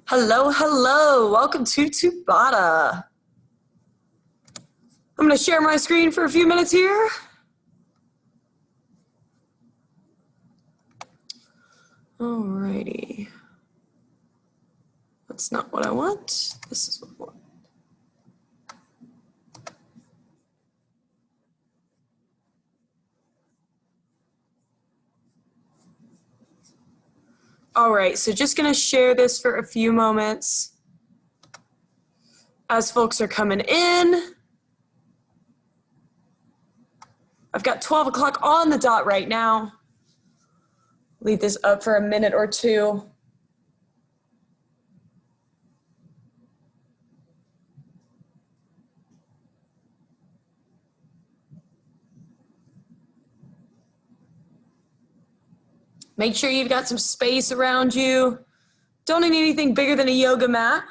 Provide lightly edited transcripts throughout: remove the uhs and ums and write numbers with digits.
Hello, hello. Welcome to Tabata. I'm going to share my screen for a few minutes here. Alrighty. That's not what I want. This is what I want. All right, so just going to share this for a few moments as folks are coming in. I've got 12 o'clock on the dot right now. Leave this up for a minute or two. Make sure you've got some space around you. Don't need anything bigger than a yoga mat.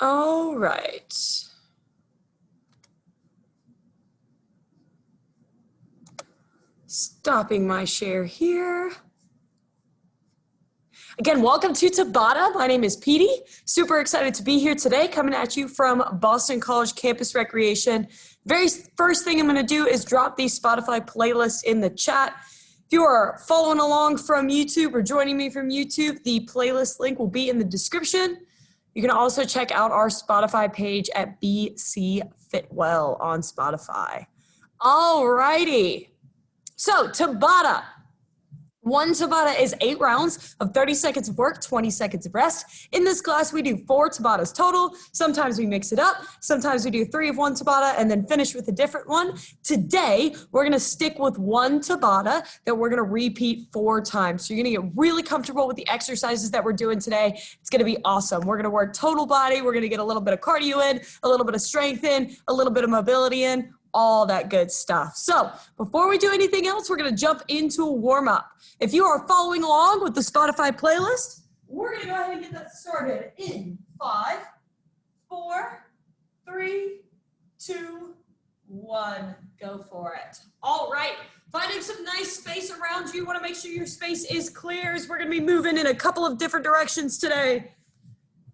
All right. Stopping my share here. Again, welcome to Tabata. My name is Petey. Super excited to be here today, coming at you from Boston College Campus Recreation. Very first thing I'm going to do is drop the Spotify playlist in the chat. If you are following along from YouTube or joining me from YouTube, the playlist link will be in the description. You can also check out our Spotify page at BC Fitwell on Spotify. All righty. So Tabata. One Tabata is 8 rounds of 30 seconds of work, 20 seconds of rest. In this class, we do 4 Tabatas total. Sometimes we mix it up. Sometimes we do 3 of one Tabata and then finish with a different one. Today, we're going to stick with one Tabata that we're going to repeat 4 times. So you're going to get really comfortable with the exercises that we're doing today. It's going to be awesome. We're going to work total body. We're going to get a little bit of cardio in, a little bit of strength in, a little bit of mobility in, all that good stuff. So before we do anything else, we're going to jump into a warm-up. If you are following along with the Spotify playlist, we're going to go ahead and get that started in 5, 4, 3, 2, 1. Go for it. All right. Finding some nice space around you. You want to make sure your space is clear as we're going to be moving in a couple of different directions today.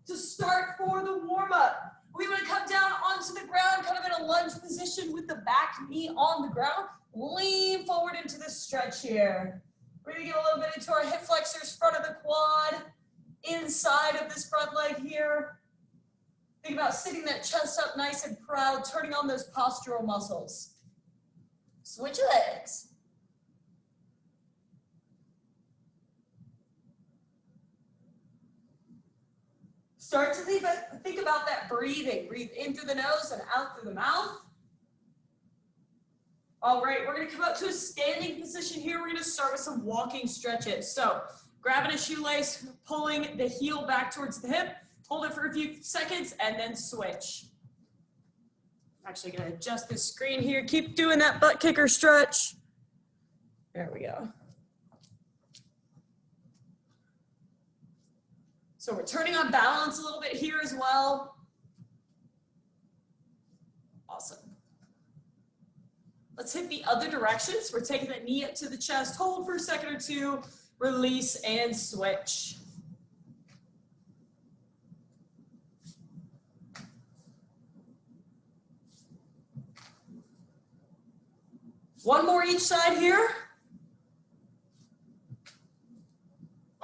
To start for the warm-up, we want to come down onto the ground, kind of in a lunge position with the back knee on the ground. Lean forward into this stretch here. We're going to get a little bit into our hip flexors, front of the quad, inside of this front leg here. Think about sitting that chest up nice and proud, turning on those postural muscles. Switch legs. Start to think about that breathing. Breathe in through the nose and out through the mouth. All right, we're going to come up to a standing position here. We're going to start with some walking stretches. So grabbing a shoelace, pulling the heel back towards the hip, hold it for a few seconds, and then switch. I'm actually going to adjust this screen here. Keep doing that butt kicker stretch. There we go. So we're turning on balance a little bit here as well. Awesome. Let's hit the other directions. We're taking that knee up to the chest, hold for a second or two, release and switch. One more each side here.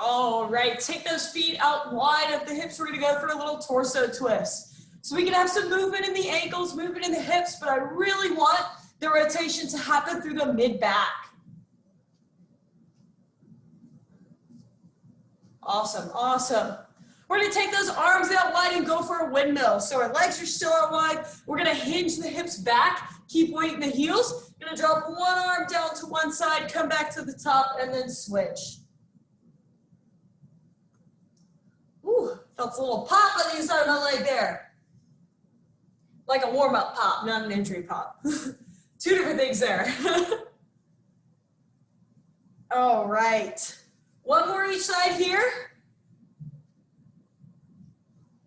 All right, take those feet out wide of the hips. We're gonna go for a little torso twist. So we can have some movement in the ankles, movement in the hips, but I really want the rotation to happen through the mid-back. Awesome, awesome. We're gonna take those arms out wide and go for a windmill. So our legs are still out wide. We're gonna hinge the hips back, Keep weight in the heels. Gonna drop one arm down to one side, come back to the top, and then switch. Ooh, felt a little pop on the inside of my leg there. Like a warm-up pop, not an injury pop. Two different things there. All right. One more each side here.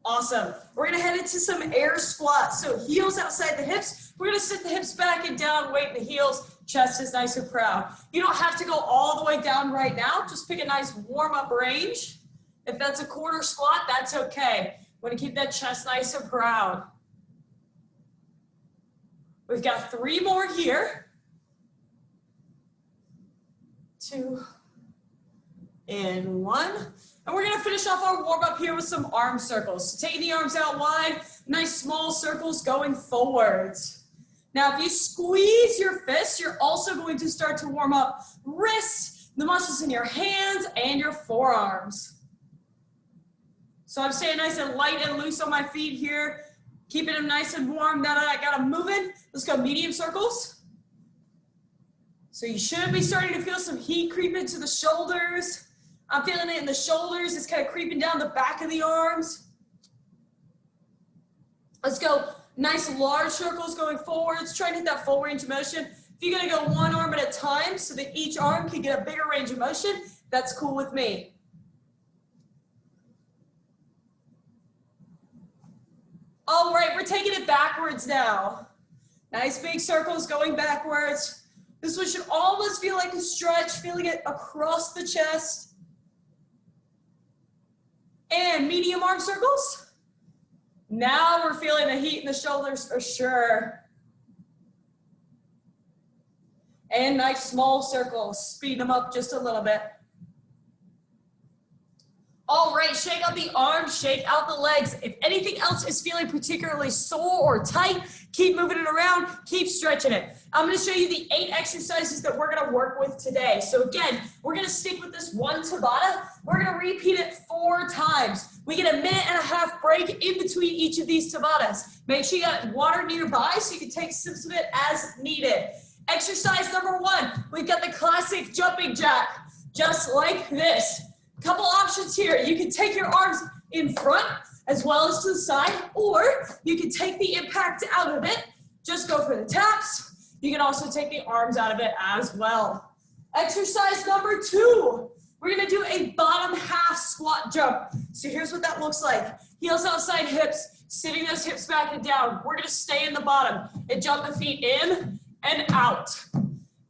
Awesome. We're gonna head into some air squats. So heels outside the hips. We're gonna sit the hips back and down, weight in the heels. Chest is nice and proud. You don't have to go all the way down right now. Just pick a nice warm-up range. If that's a quarter squat, that's okay. Want to keep that chest nice and proud. We've got 3 more here. 2 and 1. And we're gonna finish off our warm up here with some arm circles. So taking the arms out wide, nice small circles going forwards. Now, if you squeeze your fists, you're also going to start to warm up wrists, the muscles in your hands and your forearms. So I'm staying nice and light and loose on my feet here, keeping them nice and warm. Now that I got them moving, let's go medium circles. So you should be starting to feel some heat creep into the shoulders. I'm feeling it in the shoulders. It's kind of creeping down the back of the arms. Let's go nice large circles going forwards. Try and hit that full range of motion. If you're gonna go one arm at a time so that each arm can get a bigger range of motion, that's cool with me. All right, we're taking it backwards now. Nice big circles going backwards. This one should almost feel like a stretch, feeling it across the chest. And medium arm circles. Now we're feeling the heat in the shoulders for sure. And nice small circles, speed them up just a little bit. All right, shake out the arms, shake out the legs. If anything else is feeling particularly sore or tight, keep moving it around, keep stretching it. I'm gonna show you the 8 exercises that we're gonna work with today. So again, we're gonna stick with this one Tabata. We're gonna repeat it 4 times. We get a 1.5-minute break in between each of these Tabatas. Make sure you got water nearby so you can take sips of it as needed. Exercise number 1, we've got the classic jumping jack, just like this. Couple options here. You can take your arms in front as well as to the side, or you can take the impact out of it. Just go for the taps. You can also take the arms out of it as well. Exercise number 2. We're gonna do a bottom half squat jump. So here's what that looks like. Heels outside hips, sitting those hips back and down. We're gonna stay in the bottom and jump the feet in and out.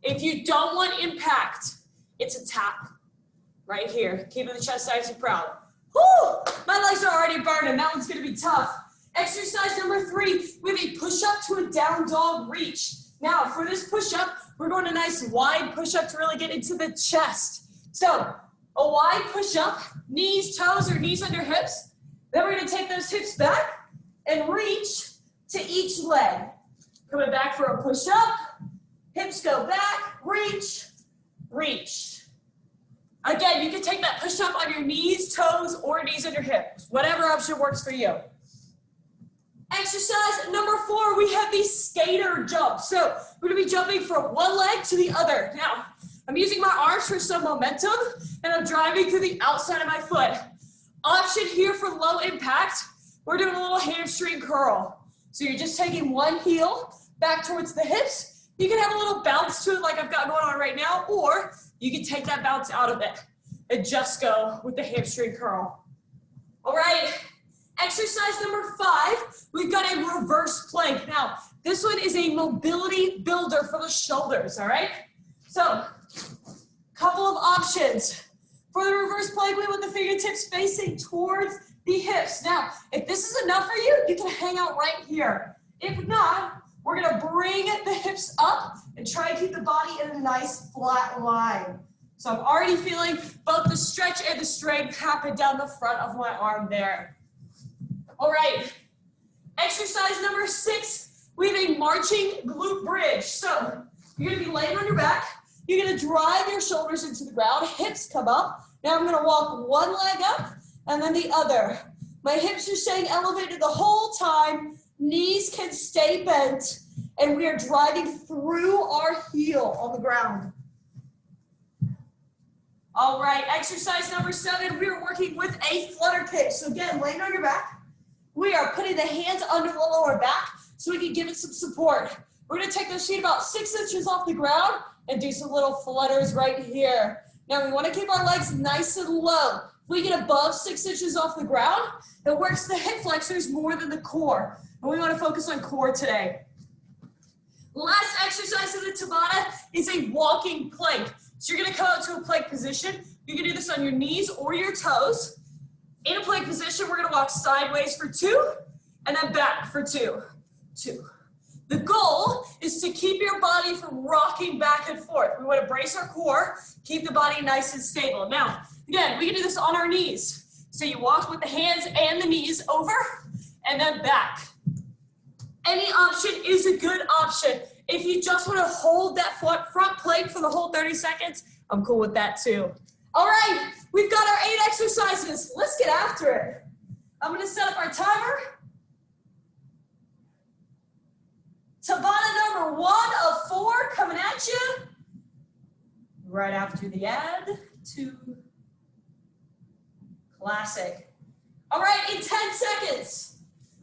If you don't want impact, it's a tap. Right here, keeping the chest nice and proud. Whoo! My legs are already burning. That one's gonna be tough. Exercise number 3, we have a push-up to a down dog reach. Now, for this push-up, we're going a nice wide push-up to really get into the chest. So, a wide push-up, knees, toes, or knees under hips. Then we're gonna take those hips back and reach to each leg. Coming back for a push-up, hips go back, reach, reach. Again, you can take that push-up on your knees, toes, or knees under hips. Whatever option works for you. Exercise number 4, we have the skater jump. So we're gonna be jumping from one leg to the other. Now, I'm using my arms for some momentum, and I'm driving through the outside of my foot. Option here for low impact, we're doing a little hamstring curl. So you're just taking one heel back towards the hips. You can have a little bounce to it like I've got going on right now, or you can take that bounce out of it and just go with the hamstring curl. All right, exercise number 5, we've got a reverse plank. Now, this one is a mobility builder for the shoulders, all right? So, couple of options. For the reverse plank, we want the fingertips facing towards the hips. Now, if this is enough for you, you can hang out right here. If not, we're gonna bring the hips up and try and keep the body in a nice flat line. So I'm already feeling both the stretch and the strength happen down the front of my arm there. All right, exercise number 6, we have a marching glute bridge. So you're gonna be laying on your back, you're gonna drive your shoulders into the ground, hips come up. Now I'm gonna walk one leg up and then the other. My hips are staying elevated the whole time, knees can stay bent, and we are driving through our heel on the ground. All right, exercise number 7, we are working with a flutter kick. So again, laying on your back. We are putting the hands under the lower back so we can give it some support. We're gonna take those feet about 6 inches off the ground and do some little flutters right here. Now we wanna keep our legs nice and low. If we get above 6 inches off the ground, it works the hip flexors more than the core. And we wanna focus on core today. Last exercise in the Tabata is a walking plank. So you're gonna come out to a plank position. You can do this on your knees or your toes. In a plank position, we're gonna walk sideways for 2, and then back for 2, 2. The goal is to keep your body from rocking back and forth. We wanna brace our core, keep the body nice and stable. Now, again, we can do this on our knees. So you walk with the hands and the knees over, and then back. Any option is a good option. If you just want to hold that front plank for the whole 30 seconds, I'm cool with that too. All right, we've got our 8 exercises. Let's get after it. I'm going to set up our timer. Tabata number 1 of 4 coming at you. Right after the add to classic. All right, in 10 seconds.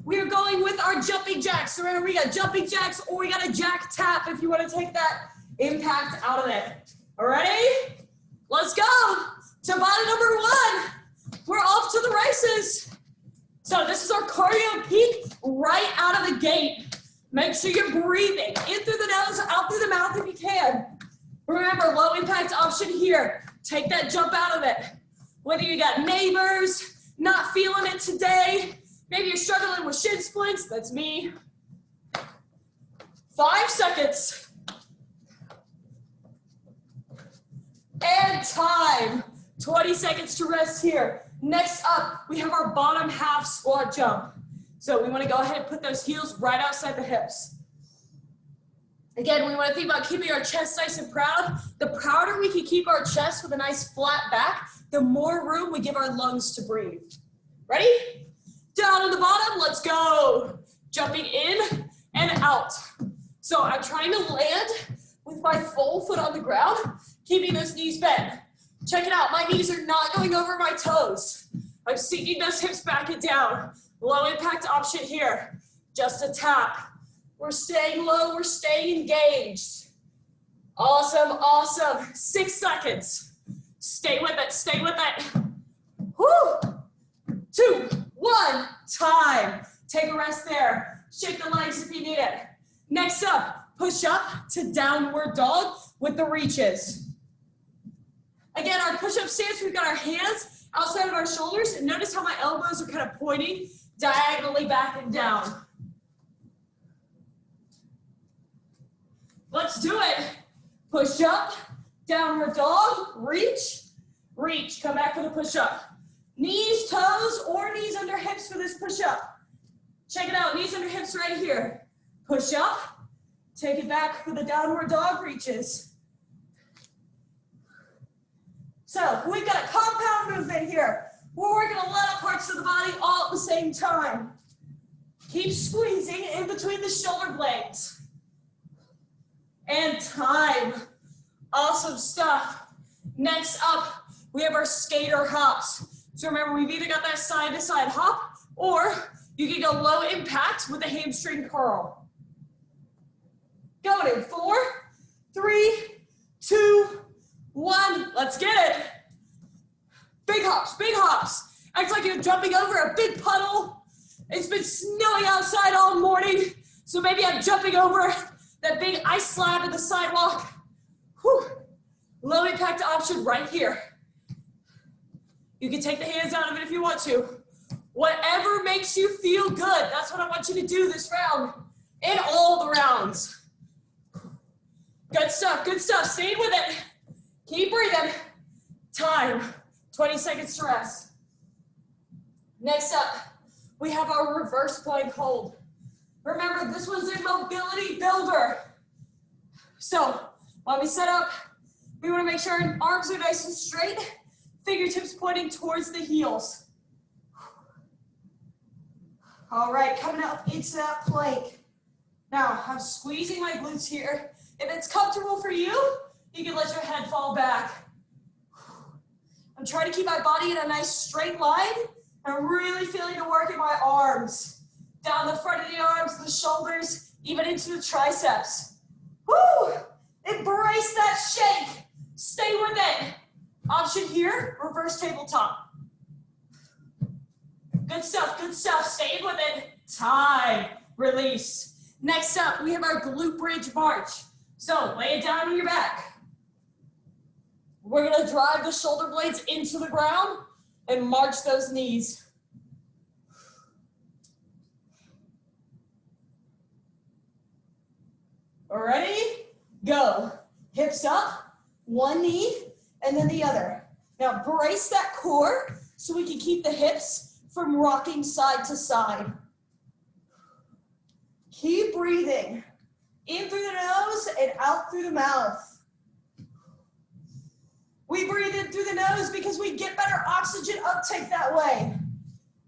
We are going with our jumping jacks. So remember, we got jumping jacks or we got a jack tap if you want to take that impact out of it. All ready? Let's go. Tabata number 1. We're off to the races. So this is our cardio peak right out of the gate. Make sure you're breathing in through the nose, out through the mouth if you can. Remember, low impact option here. Take that jump out of it. Whether you got neighbors, not feeling it today, maybe you're struggling with shin splints, that's me. 5 seconds. And time. 20 seconds to rest here. Next up, we have our bottom half squat jump. So we want to go ahead and put those heels right outside the hips. Again, we want to think about keeping our chest nice and proud. The prouder we can keep our chest with a nice flat back, the more room we give our lungs to breathe. Ready? Down on the bottom, let's go. Jumping in and out. So I'm trying to land with my full foot on the ground, keeping those knees bent. Check it out, my knees are not going over my toes. I'm sinking those hips back and down. Low impact option here, just a tap. We're staying low, we're staying engaged. Awesome, awesome. 6 seconds. Stay with it, stay with it. Woo! 2, 1, time. Take a rest there. Shake the legs if you need it. Next up, push up to downward dog with the reaches. Again, our push-up stance, we've got our hands outside of our shoulders, and notice how my elbows are kind of pointing diagonally back and down. Let's do it. Push up, downward dog, reach, reach. Come back for the push-up. Knees, toes, or knees under hips for this push-up. Check it out, knees under hips right here. Push up, take it back for the downward dog reaches. So we've got a compound movement here. We're working a lot of parts of the body all at the same time. Keep squeezing in between the shoulder blades. And time. Awesome stuff. Next up, we have our skater hops. So remember, we've either got that side-to-side hop, or you can go low impact with a hamstring curl. Going in 4, 3, 2, 1. Let's get it. Big hops, big hops. Act like you're jumping over a big puddle. It's been snowing outside all morning, so maybe I'm jumping over that big ice slab in the sidewalk. Whew. Low impact option right here. You can take the hands out of it if you want to. Whatever makes you feel good, that's what I want you to do this round and all the rounds. Good stuff, good stuff. Stay with it. Keep breathing. Time. 20 seconds to rest. Next up, we have our reverse plank hold. Remember, this was a mobility builder. So while we set up, we want to make sure our arms are nice and straight, fingertips pointing towards the heels. All right, coming up into that plank. Now, I'm squeezing my glutes here. If it's comfortable for you, you can let your head fall back. I'm trying to keep my body in a nice straight line. I'm really feeling the work in my arms. Down the front of the arms, the shoulders, even into the triceps. Woo! Embrace that shake. Stay with it. Option here, reverse tabletop. Good stuff, good stuff. Stay with it. Time. Release. Next up, we have our glute bridge march. So lay it down on your back. We're gonna drive the shoulder blades into the ground and march those knees. Ready? Go. Hips up, one knee, and then the other. Now brace that core so we can keep the hips from rocking side to side. Keep breathing. In through the nose and out through the mouth. We breathe in through the nose because we get better oxygen uptake that way.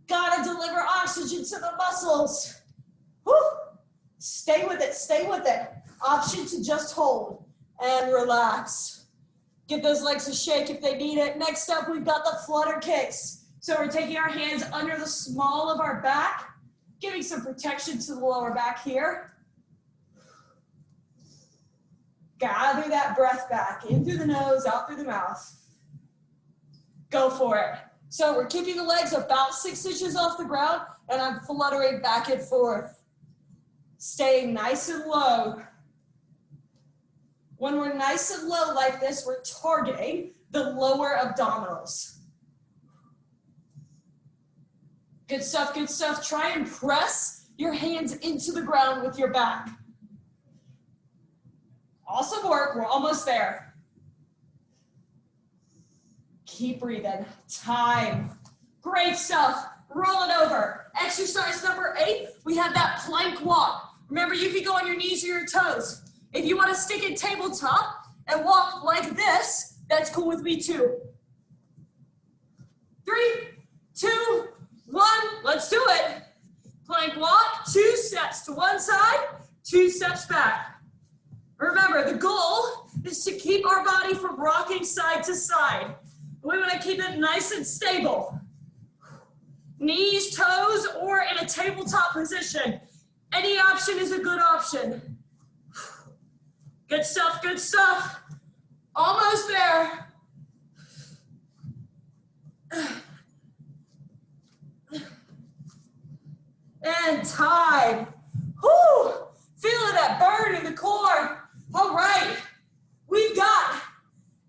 Gotta deliver oxygen to the muscles. Whew. Stay with it, stay with it. Option to just hold and relax. Give those legs a shake if they need it. Next up, we've got the Flutter Kicks. So we're taking our hands under the small of our back, giving some protection to the lower back here. Gather that breath back, in through the nose, out through the mouth. Go for it. So we're keeping the legs about 6 inches off the ground, and I'm fluttering back and forth. Staying nice and low. When we're nice and low like this, we're targeting the lower abdominals. Good stuff, good stuff. Try and press your hands into the ground with your back. Awesome work, we're almost there. Keep breathing, time. Great stuff, roll it over. Exercise number 8, we have that plank walk. Remember, you can go on your knees or your toes. If you want to stick in tabletop and walk like this, that's cool with me too. 3, 2, 1, let's do it. Plank walk, 2 steps to one side, 2 steps back. Remember, the goal is to keep our body from rocking side to side. We want to keep it nice and stable. Knees, toes, or in a tabletop position. Any option is a good option. Good stuff, good stuff. Almost there. And time. Whew! Feeling that burn in the core. All right, we've got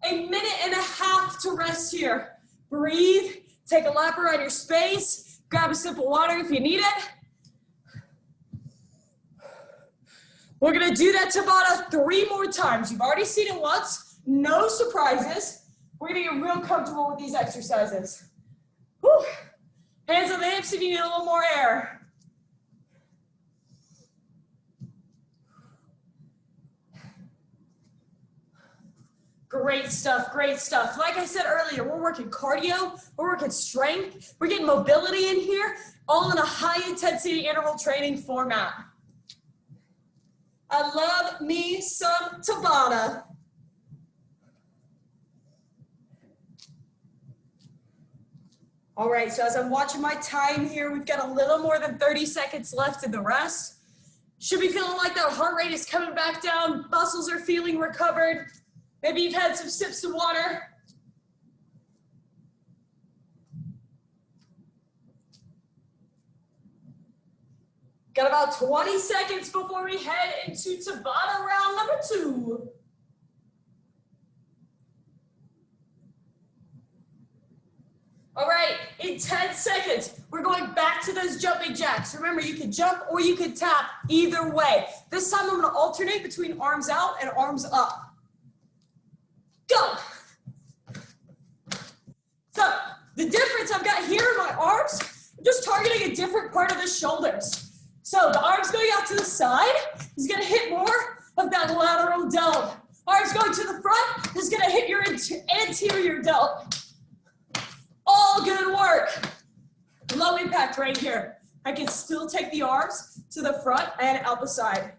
a minute and a half to rest here. Breathe, take a lap around your space, grab a sip of water if you need it. We're gonna do that Tabata 3 more times. You've already seen it once, no surprises. We're gonna get real comfortable with these exercises. Whew. Hands on the hips if you need a little more air. Great stuff, great stuff. Like I said earlier, we're working cardio, we're working strength, we're getting mobility in here, all in a high intensity interval training format. I love me some Tabata. All right, so as I'm watching my time here, we've got a little more than 30 seconds left in the rest. Should be feeling like that heart rate is coming back down, muscles are feeling recovered. Maybe you've had some sips of water. Got about 20 seconds before we head into Tabata round number 2. All right, in 10 seconds, we're going back to those jumping jacks. Remember, you can jump or you can tap either way. This time I'm gonna alternate between arms out and arms up. Go. So the difference I've got here in my arms, I'm just targeting a different part of the shoulders. So the arms going out to the side is gonna hit more of that lateral delt. Arms going to the front is gonna hit your anterior delt. All good work. Low impact right here. I can still take the arms to the front and out the side.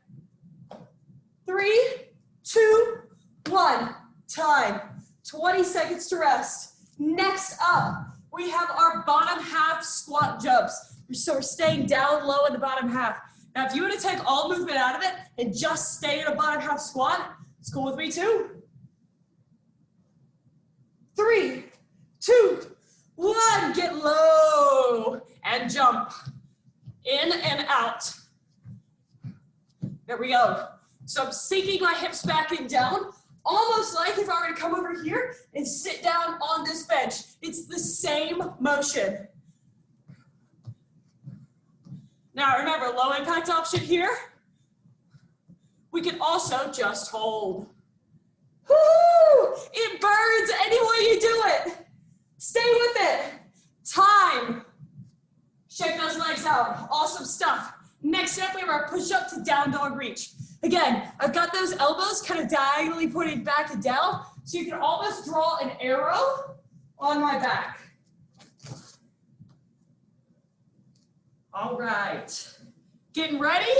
3, 2, 1. Time. 20 seconds to rest. Next up, we have our bottom half squat jumps. So we're staying down low in the bottom half. Now, if you want to take all movement out of it and just stay in a bottom half squat, it's cool with me too. 3, 2, 1. Get low and jump. In and out. There we go. So I'm sinking my hips back and down, almost like if I were to come over here and sit down on this bench. It's the same motion. Now remember, low impact option here. We can also just hold. Woo! It burns any way you do it. Stay with it. Time. Shake those legs out. Awesome stuff. Next up, we have our push-up to down dog reach. Again, I've got those elbows kind of diagonally pointed back and down, so you can almost draw an arrow on my back. All right. Getting ready?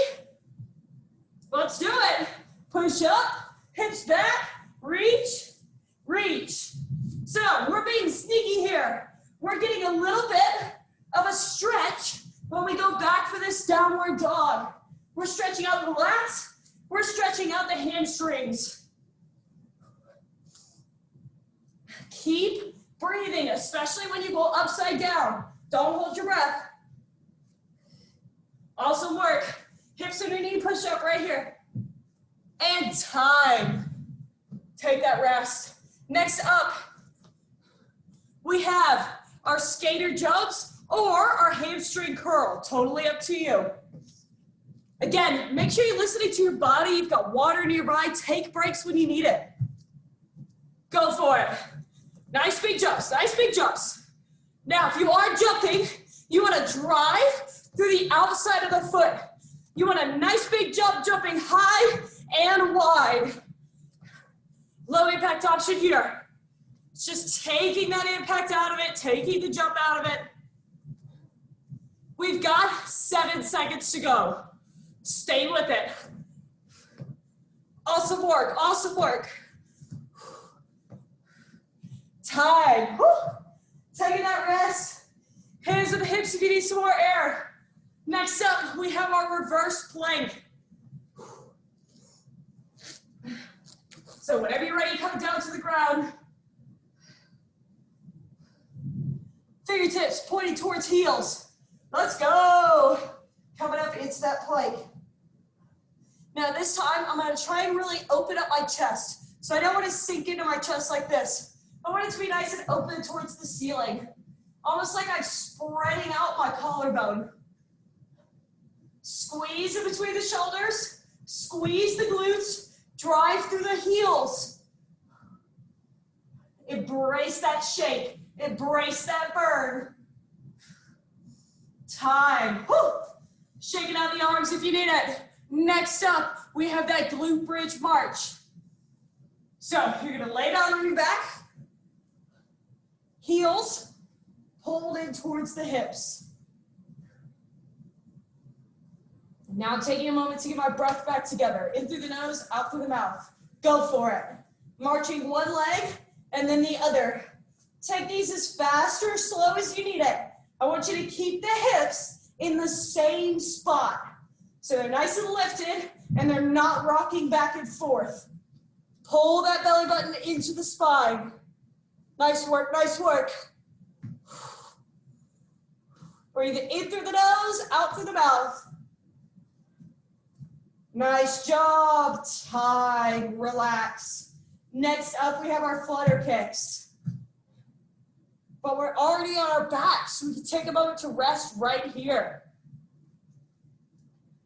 Let's do it. Push up, hips back, reach, reach. So we're being sneaky here. We're getting a little bit of a stretch when we go back for this downward dog. We're stretching out the lats. We're stretching out the hamstrings. Keep breathing, especially when you go upside down. Don't hold your breath. Awesome work. Hips under knee push up right here. And time. Take that rest. Next up, we have our skater jumps or our hamstring curl. Totally up to you. Again, make sure you're listening to your body. You've got water nearby. Take breaks when you need it. Go for it. Nice big jumps. Nice big jumps. Now, if you are jumping, you want to drive through the outside of the foot. You want a nice big jump, jumping high and wide. Low impact option here. It's just taking that impact out of it, taking the jump out of it. We've got 7 seconds to go. Stay with it. Awesome work, awesome work. Time. Woo. Taking that rest. Hands on the hips if you need some more air. Next up, we have our reverse plank. So whenever you're ready, come down to the ground. Fingertips pointing towards heels. Let's go. Coming up into that plank. Now this time, I'm gonna try and really open up my chest. So I don't want to sink into my chest like this. I want it to be nice and open towards the ceiling. Almost like I'm spreading out my collarbone. Squeeze in between the shoulders. Squeeze the glutes. Drive through the heels. Embrace that shake. Embrace that burn. Time. Woo. Shaking out the arms if you need it. Next up, we have that glute bridge march. So you're gonna lay down on your back. Heels pulled in towards the hips. Now taking a moment to get my breath back together. In through the nose, out through the mouth. Go for it. Marching one leg and then the other. Take these as fast or slow as you need it. I want you to keep the hips in the same spot. So they're nice and lifted and they're not rocking back and forth. Pull that belly button into the spine. Nice work, nice work. Breathe in through the nose, out through the mouth. Nice job. Time, relax. Next up, we have our flutter kicks. But we're already on our back, so we can take a moment to rest right here.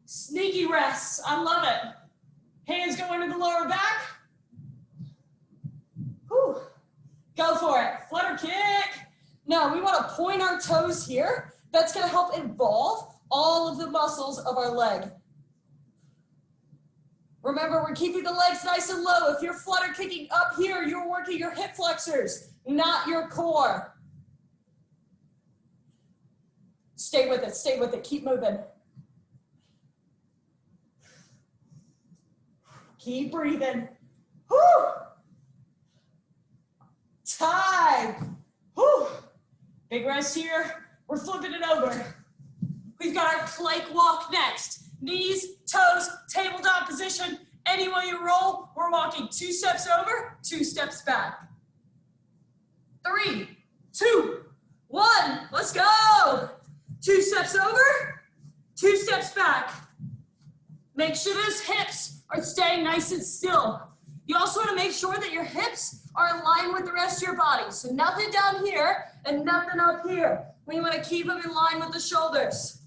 Sneaky rests, I love it. Hands go into the lower back. Whew. Go for it, flutter kick. Now we want to point our toes here. That's gonna help involve all of the muscles of our leg. Remember, we're keeping the legs nice and low. If you're flutter kicking up here, you're working your hip flexors, not your core. Stay with it, keep moving. Keep breathing. Whew. Time. Whew. Big rest here. We're flipping it over. We've got our plank walk next. Knees, toes, tabletop position. Any way you roll, we're walking 2 steps over, 2 steps back. 3, 2, 1, let's go. 2 steps over, 2 steps back. Make sure those hips are staying nice and still. You also want to make sure that your hips are in line with the rest of your body. So nothing down here and nothing up here. We want to keep them in line with the shoulders.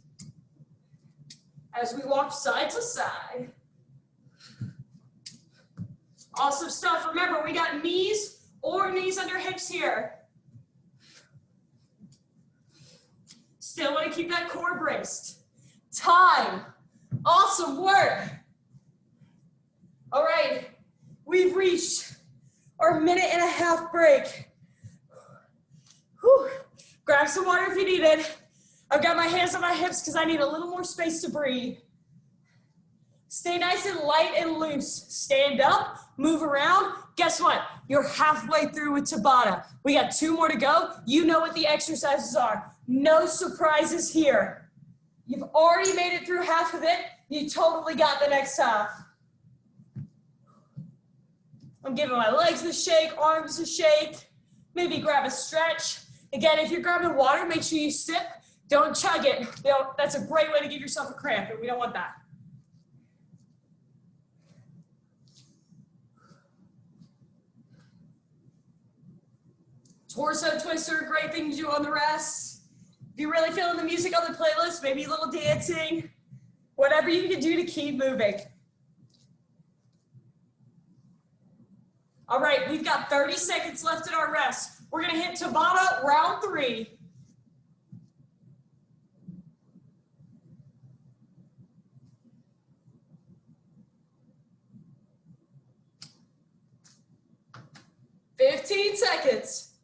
As we walk side to side. Awesome stuff. Remember, we got knees or knees under hips here. Still want to keep that core braced. Time. Awesome work. All right, we've reached our 1.5-minute break. Whew. Grab some water if you need it. I've got my hands on my hips because I need a little more space to breathe. Stay nice and light and loose. Stand up, move around. Guess what? You're halfway through with Tabata. We got 2 more to go. You know what the exercises are. No surprises here. You've already made it through half of it. You totally got the next half. I'm giving my legs a shake, arms a shake. Maybe grab a stretch. Again, if you're grabbing water, make sure you sip. Don't chug it. That's a great way to give yourself a cramp, and we don't want that. Torso twister, great thing to do on the rest. If you're really feeling the music on the playlist, maybe a little dancing, whatever you can do to keep moving. All right, we've got 30 seconds left in our rest. We're gonna hit Tabata round 3. $15 seconds.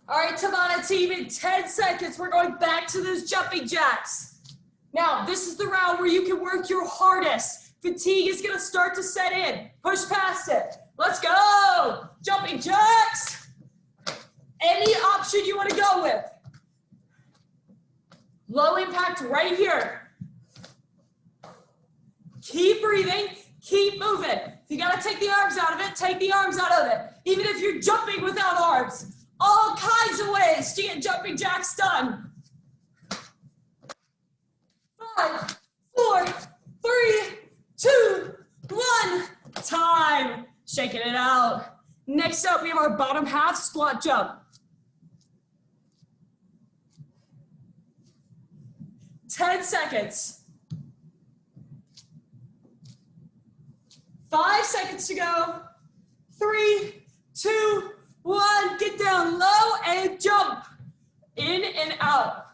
All right, Tabata team, in 10 seconds, we're going back to those jumping jacks. Now, this is the round where you can work your hardest. Fatigue is gonna start to set in. Push past it. Let's go. Jumping jacks. Any option you wanna go with. Low impact right here. Keep breathing, keep moving. If you gotta take the arms out of it, take the arms out of it. Even if you're jumping without arms. All kinds of ways to get jumping jacks done. 5, 4, 3, 2, 1. Time. Shaking it out. Next up, we have our bottom half squat jump. 10 seconds. 5 seconds to go. 3, 2, 1, get down low and jump. In and out.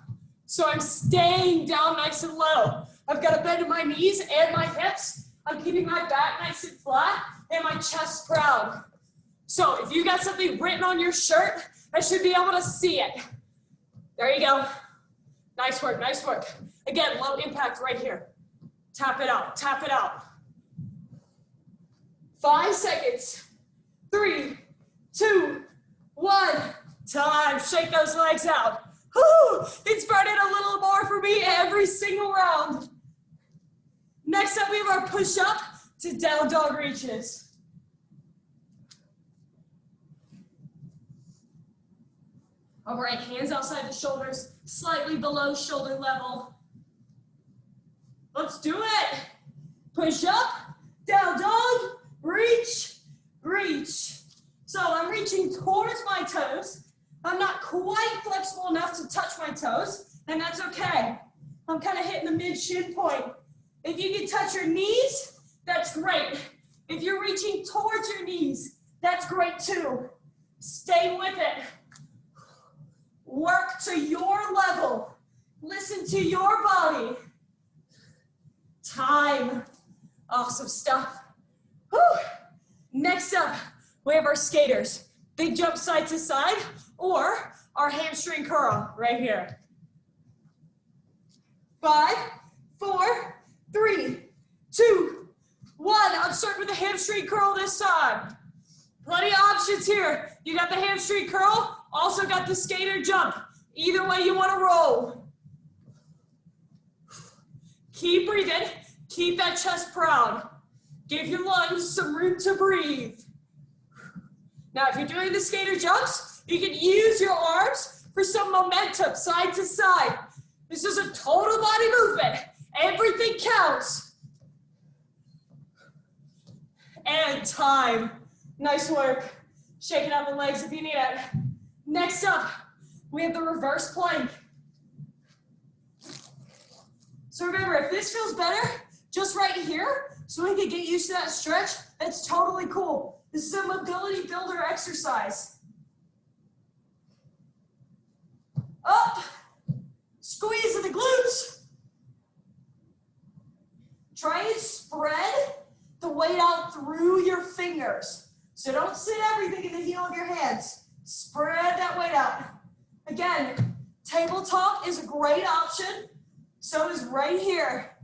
So I'm staying down nice and low. I've got a bend in my knees and my hips. I'm keeping my back nice and flat and my chest proud. So if you got something written on your shirt, I should be able to see it. There you go. Nice work, nice work. Again, low impact right here. Tap it out, tap it out. 5 seconds. 3, 2, 1. Time. Shake those legs out. Whew, it's burning a little more for me every single round. Next up, we have our push-up to down dog reaches. All right, hands outside the shoulders, slightly below shoulder level. Let's do it. Push up, down dog, reach, reach. So I'm reaching towards my toes. I'm not quite flexible enough to touch my toes, and that's okay. I'm kind of hitting the mid-shin point. If you can touch your knees, that's great. If you're reaching towards your knees, that's great too. Stay with it. Work to your level. Listen to your body. Time. Awesome stuff. Whew. Next up, we have our skaters. Big jump side to side, or our hamstring curl right here. 5, 4, 3, 2, 1. I'm starting with the hamstring curl this time. Plenty of options here. You got the hamstring curl, also got the skater jump. Either way you want to roll. Keep breathing. Keep that chest proud. Give your lungs some room to breathe. Now, if you're doing the skater jumps, you can use your arms for some momentum side to side. This is a total body movement. Everything counts. And time. Nice work. Shaking out the legs if you need it. Next up, we have the reverse plank. So remember, if this feels better, just right here, so we can get used to that stretch, that's totally cool. This is a mobility builder exercise. Up, squeeze in the glutes. Try and spread the weight out through your fingers. So don't sit everything in the heel of your hands. Spread that weight out. Again, tabletop is a great option. So is right here.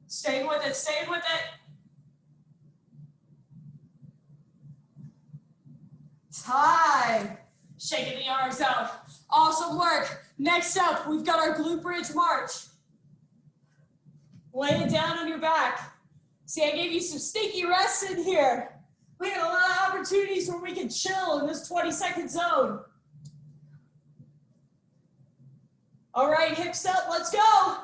Stay with it, stay with it. Time. Shaking the arms out. Awesome work. Next up, we've got our glute bridge march. Lay it down on your back. See, I gave you some sneaky rests in here. We had a lot of opportunities where we could chill in this 20-second zone. All right, hips up, let's go.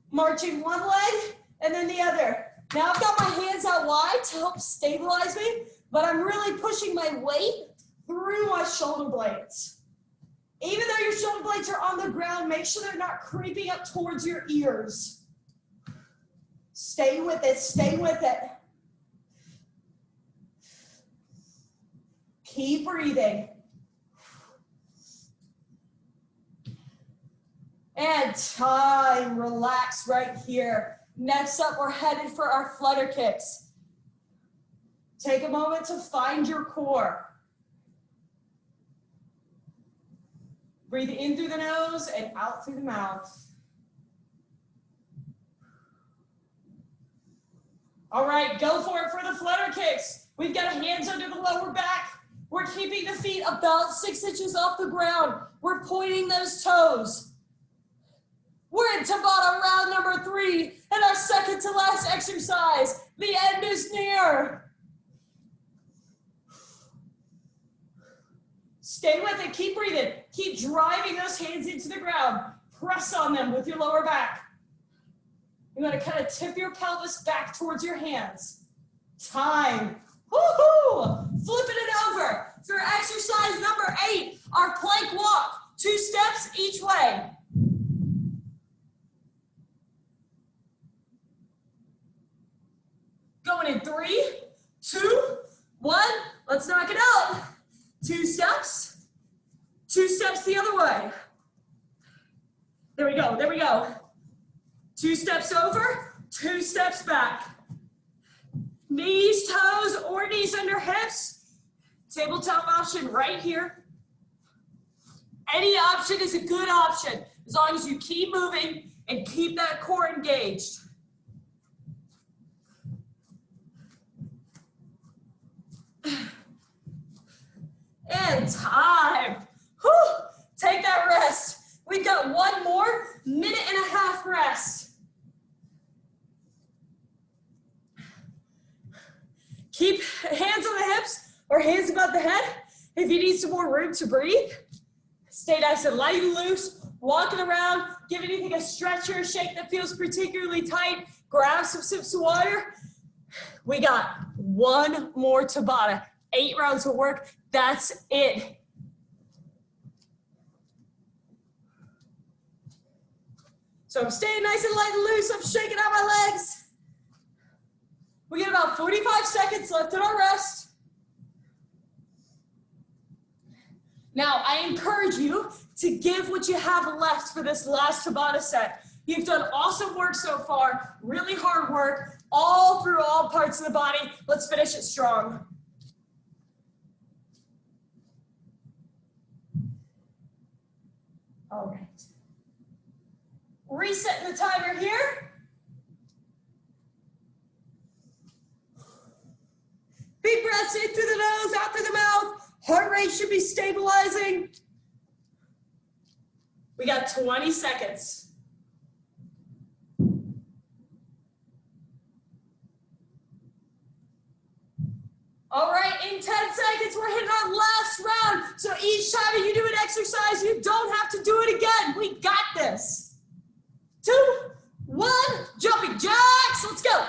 Marching one leg and then the other. Now I've got my hands out wide to help stabilize me, but I'm really pushing my weight through my shoulder blades. Even though your shoulder blades are on the ground, make sure they're not creeping up towards your ears. Stay with it, stay with it. Keep breathing. And time, relax right here. Next up, we're headed for our flutter kicks. Take a moment to find your core. Breathe in through the nose and out through the mouth. All right, go for it for the flutter kicks. We've got hands under the lower back. We're keeping the feet about 6 inches off the ground. We're pointing those toes. We're in Tabata round number 3 and our second to last exercise. The end is near. Stay with it, keep breathing. Keep driving those hands into the ground. Press on them with your lower back. You're gonna kind of tip your pelvis back towards your hands. Time. Woohoo! Flipping it over for exercise number 8, our plank walk. 2 steps each way. Going in 3, 2, 1. Let's knock it out. 2 steps. 2 steps the other way. There we go, there we go. 2 steps over, 2 steps back. Knees, toes, or knees under hips. Tabletop option right here. Any option is a good option as long as you keep moving and keep that core engaged. And time. Whew. Take that rest. We've got 1 more minute-and-a-half rest. Keep hands on the hips or hands above the head. If you need some more room to breathe, stay nice and light and loose. Walking around, give anything a stretch or a shake that feels particularly tight. Grab some sips of water. We got 1 more Tabata. 8 rounds of work. That's it. So I'm staying nice and light and loose. I'm shaking out my legs. We get about 45 seconds left in our rest. Now, I encourage you to give what you have left for this last Tabata set. You've done awesome work so far, really hard work, all through all parts of the body. Let's finish it strong. All right. Resetting the timer here. Big breaths in through the nose, out through the mouth. Heart rate should be stabilizing. We got 20 seconds. All right, in 10 seconds, we're hitting our last round. So each time you do an exercise, you don't have to do it again. We got this. 2, 1, jumping jacks. Let's go.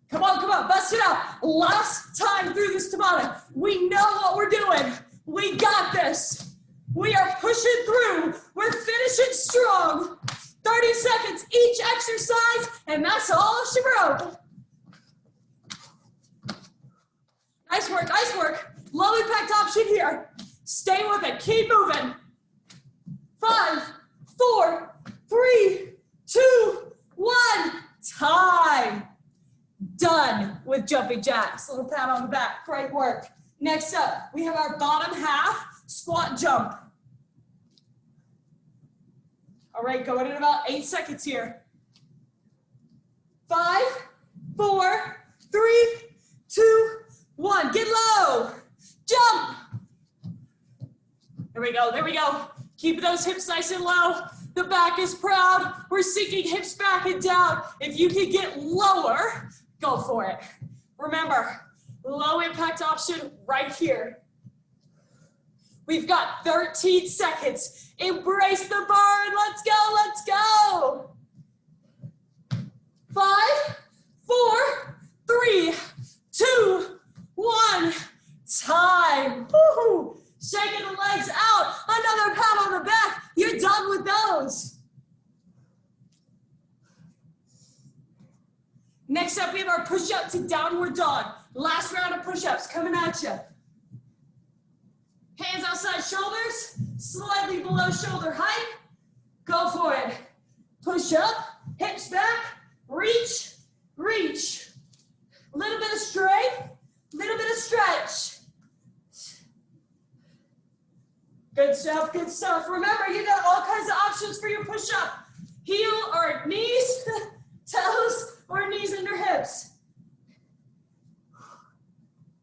Come on, bust it out. Last time through this Tabata. We know what we're doing. We got this. We are pushing through. We're finishing strong. 30 seconds each exercise, and that's all she wrote. Nice work, nice work. Low impact option here. Stay with it, keep moving. 5, 4, 3, 2, 1, time. Done with jumping jacks. Little pat on the back, great work. Next up, we have our bottom half squat jump. All right, going in about 8 seconds here. 5, 4, 3, 2, 1. Get low. Jump. There we go, there we go. Keep those hips nice and low. The back is proud. We're sinking hips back and down. If you can get lower, go for it. Remember, low impact option right here. We've got 13 seconds. Embrace the burn. Let's go, let's go. 5, 4, 3, 2, 1. Time. Woo-hoo. Shaking the legs out. Another pat on the back. You're done with those. Next up, we have our push-up to downward dog. Last round of push-ups coming at you. Hands outside shoulders, slightly below shoulder height. Go for it. Push up, hips back, reach, reach. A little bit of strength, a little bit of stretch. Good stuff, good stuff. Remember, you got all kinds of options for your push-up. Heel or knees, toes, or knees under hips.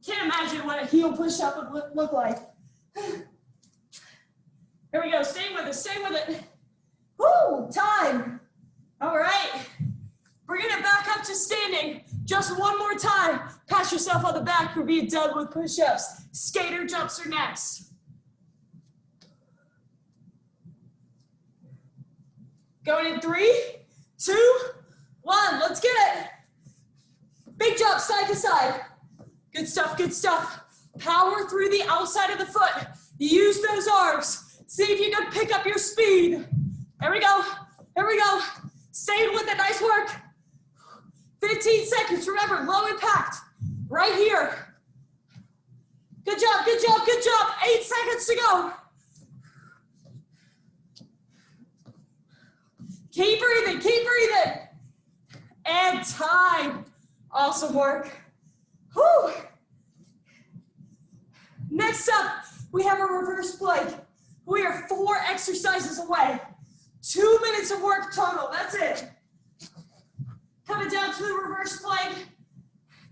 Can't imagine what a heel push-up would look like. Here we go, stay with it, stay with it. Woo, time. All right, bringing it back up to standing. Just one more time. Pat yourself on the back for being done with push-ups. Skater jumps are next. Going in 3, 2, 1, let's get it. Big jump side to side. Good stuff, good stuff. Power through the outside of the foot. Use those arms. See if you can pick up your speed. There we go, there we go. Staying with it, nice work. 15 seconds, remember, low impact. Right here. Good job, good job, good job. 8 seconds to go. Keep breathing, keep breathing. And time. Awesome work. Whew. Next up, we have a reverse plank. We are 4 exercises away. 2 minutes of work total, that's it. Coming down to the reverse plank.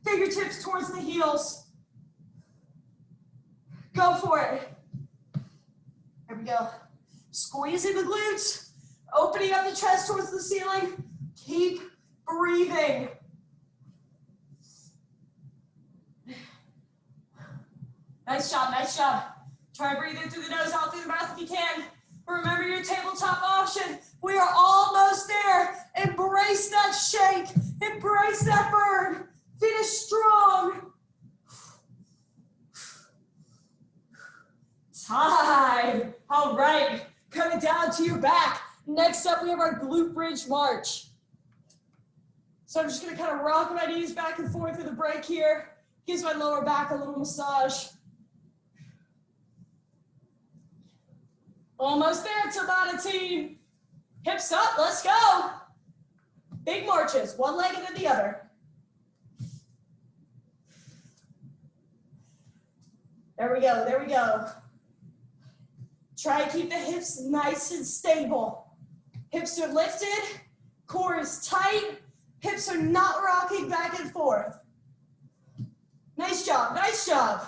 Fingertips towards the heels. Go for it. There we go. Squeezing the glutes. Opening up the chest towards the ceiling. Keep breathing. Nice job, nice job. Try breathing through the nose, out through the mouth if you can. Remember your tabletop option. We are almost there. Embrace that shake. Embrace that burn. Finish strong. Time. All right, coming down to your back. Next up, we have our glute bridge march. So I'm just gonna kind of rock my knees back and forth for the break here. Gives my lower back a little massage. Almost there, Tabata team. Hips up, let's go. Big marches, one leg into the other. There we go, there we go. Try to keep the hips nice and stable. Hips are lifted, core is tight, hips are not rocking back and forth. Nice job, nice job.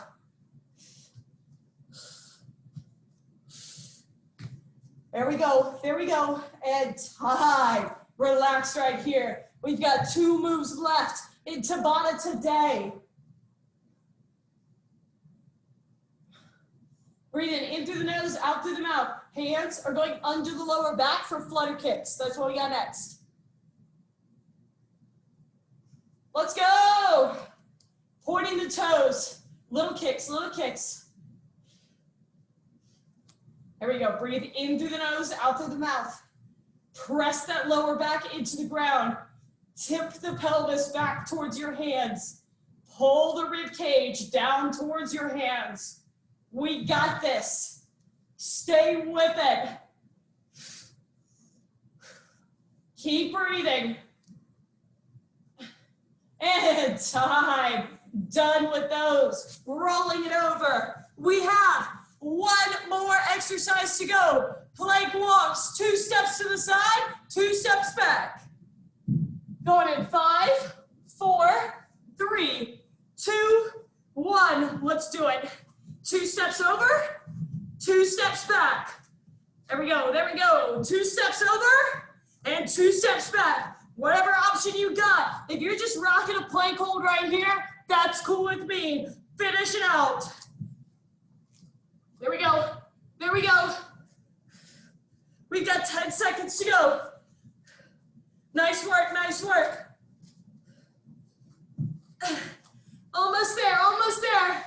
There we go, and time. Relax right here. We've got 2 moves left in Tabata today. Breathing in through the nose, out through the mouth. Hands are going under the lower back for flutter kicks. That's what we got next. Let's go. Pointing the toes. Little kicks, little kicks. There we go. Breathe in through the nose, out through the mouth. Press that lower back into the ground. Tip the pelvis back towards your hands. Pull the rib cage down towards your hands. We got this. Stay with it. Keep breathing. And time. Done with those. Rolling it over. We have 1 more exercise to go. Plank walks, 2 steps to the side, 2 steps back. Going in 5, 4, 3, 2, 1. Let's do it. 2 steps over, 2 steps back. There we go, there we go. 2 steps over and 2 steps back. Whatever option you got. If you're just rocking a plank hold right here, that's cool with me. Finish it out. There we go, there we go. We've got 10 seconds to go. Nice work, nice work. Almost there, almost there.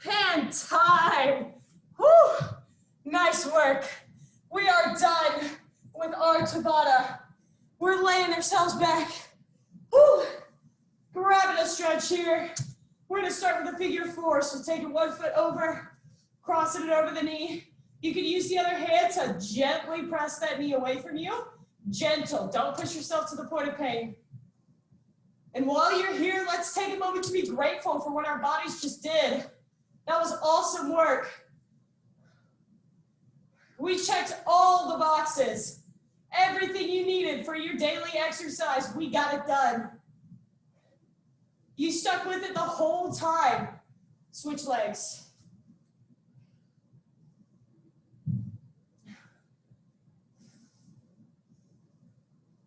And time. Whew. Nice work. We are done with our Tabata. We're laying ourselves back. Whew. Grabbing a stretch here. We're gonna start with a figure 4. So taking 1 foot over, crossing it over the knee. You can use the other hand to gently press that knee away from you. Gentle, don't push yourself to the point of pain. And while you're here, let's take a moment to be grateful for what our bodies just did. That was awesome work. We checked all the boxes. Everything you needed for your daily exercise, we got it done. You stuck with it the whole time. Switch legs.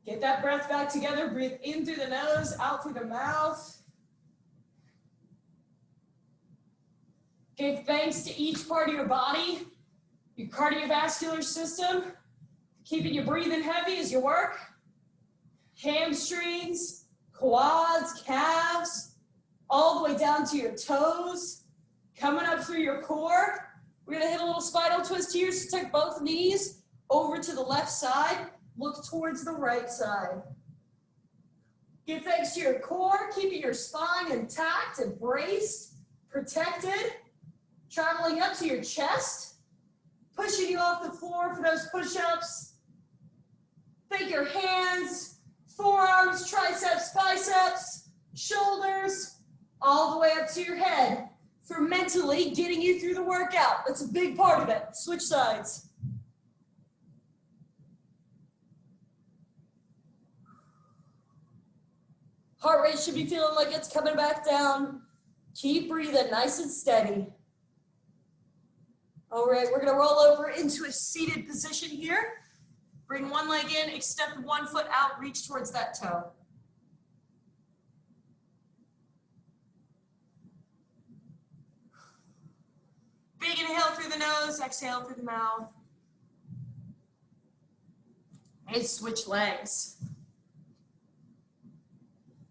Get that breath back together. Breathe in through the nose, out through the mouth. Give thanks to each part of your body, your cardiovascular system, keeping you breathing heavy as you work. Hamstrings, quads, calves, all the way down to your toes, coming up through your core. We're gonna hit a little spinal twist here, so take both knees over to the left side. Look towards the right side. Give thanks to your core, keeping your spine intact and braced, protected, traveling up to your chest, pushing you off the floor for those push-ups. Think your hands, forearms, triceps, biceps, shoulders, all the way up to your head for mentally getting you through the workout. That's a big part of it. Switch sides. Heart rate should be feeling like it's coming back down. Keep breathing nice and steady. All right, we're gonna roll over into a seated position here. Bring one leg in, extend 1 foot out, reach towards that toe. Big inhale through the nose, exhale through the mouth. And switch legs.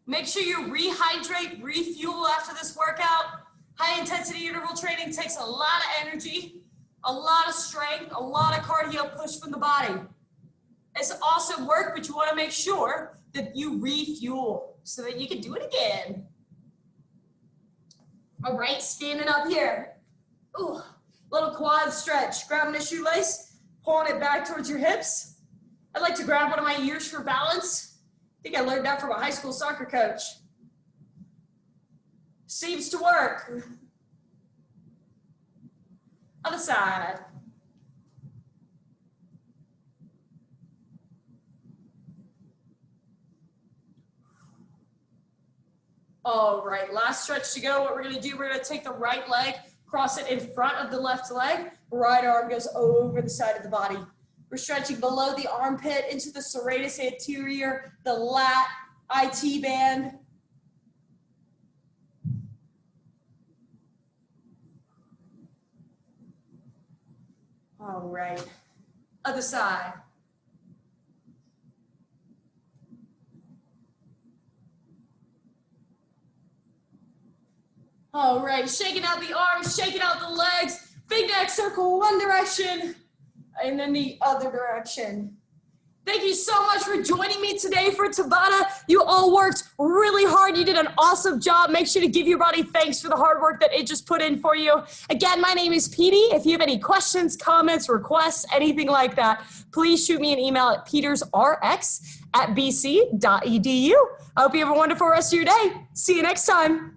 Make sure you rehydrate, refuel after this workout. High intensity interval training takes a lot of energy, a lot of strength, a lot of cardio push from the body. It's awesome work, but you want to make sure that you refuel so that you can do it again. All right, standing up here. Ooh, little quad stretch. Grabbing a shoelace, pulling it back towards your hips. I'd like to grab one of my ears for balance. I think I learned that from a high school soccer coach. Seems to work. Other side. All right, last stretch to go. What we're gonna do, we're gonna take the right leg, cross it in front of the left leg. Right arm goes over the side of the body. We're stretching below the armpit into the serratus anterior, the lat, IT band. All right, other side. All right, shaking out the arms, shaking out the legs, big neck circle one direction, and then the other direction. Thank you so much for joining me today for Tabata. You all worked really hard. You did an awesome job. Make sure to give your body thanks for the hard work that it just put in for you. Again, my name is Petey. If you have any questions, comments, requests, anything like that, please shoot me an email at petersrx@bc.edu. I hope you have a wonderful rest of your day. See you next time.